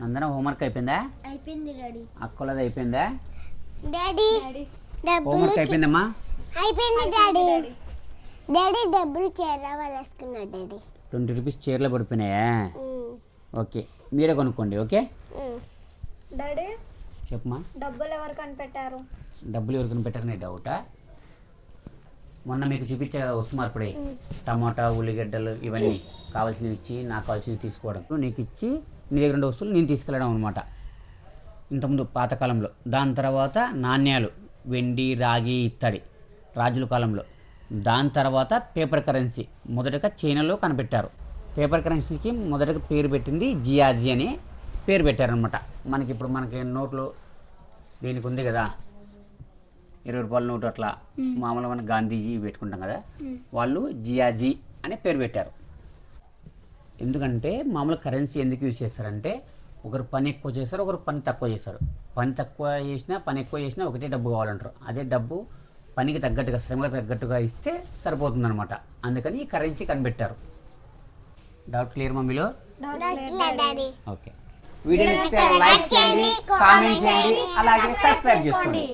నందన homework అయిపోయిందా? అయిపోయింది daddy. అక్కలది అయిపోయిందా? డాడీ హోంవర్క్ అయిపోయిందమ్మా? అయిపోయింది డాడీ. డాడీ డబ్బులు చీర వేసుకున్నాడు డాడీ. 20 రూపీస్ చీరలో పడిపోయినాయా? ఓకే, మీరే కొనుక్కోండి. ఓకే డాడీ చెప్పమ్మా. డబ్బులు ఎవరు కనిపెట్టారు? డబ్బులు ఎవరు కనిపెట్టారనే డౌటా? మొన్న మీకు చూపించే కదా వస్తు మార్పుడే, టమాటా ఉల్లిగడ్డలు ఇవన్నీ కావాల్సినవి ఇచ్చి నాకు కావాల్సినవి తీసుకోవడం, నీకు ఇచ్చి నీ దగ్గర ఉండే వస్తువులు నేను తీసుకెళ్ళడం అనమాట ఇంతకుముందు పాతకాలంలో. దాని తర్వాత నాణ్యాలు వెండి రాగి ఇత్తడి రాజుల కాలంలో. దాని తర్వాత పేపర్ కరెన్సీ మొదటగా చైనాలో కనిపెట్టారు. పేపర్ కరెన్సీకి మొదటగా పేరు పెట్టింది జియాజీ అని పేరు పెట్టారనమాట. మనకి ఇప్పుడు మనకి నోట్లు దీనికి ఉంది కదా 20 రూపాయల నోటు, అట్లా మామూలుగా మన గాంధీజీ పెట్టుకుంటాం కదా, వాళ్ళు జియాజీ అనే పేరు పెట్టారు. ఎందుకంటే మామూలు కరెన్సీ ఎందుకు యూజ్ చేస్తారంటే ఒకరు పని ఎక్కువ చేస్తారు, ఒకరు పని తక్కువ చేస్తారు. పని తక్కువ చేసినా పని ఎక్కువ చేసినా ఒకటే డబ్బు కావాలంటారు. అదే డబ్బు పనికి తగ్గట్టుగా శ్రమకు తగ్గట్టుగా ఇస్తే సరిపోతుందన్నమాట. అందుకని ఈ కరెన్సీ కనిపెట్టారు. డౌట్ క్లియర్ మమ్మీలో? ఓకే, వీడియో నచ్చితే లైక్ చేయండి, కామెంట్ చేయండి, అలాగే సబ్స్క్రైబ్ చేసుకోండి.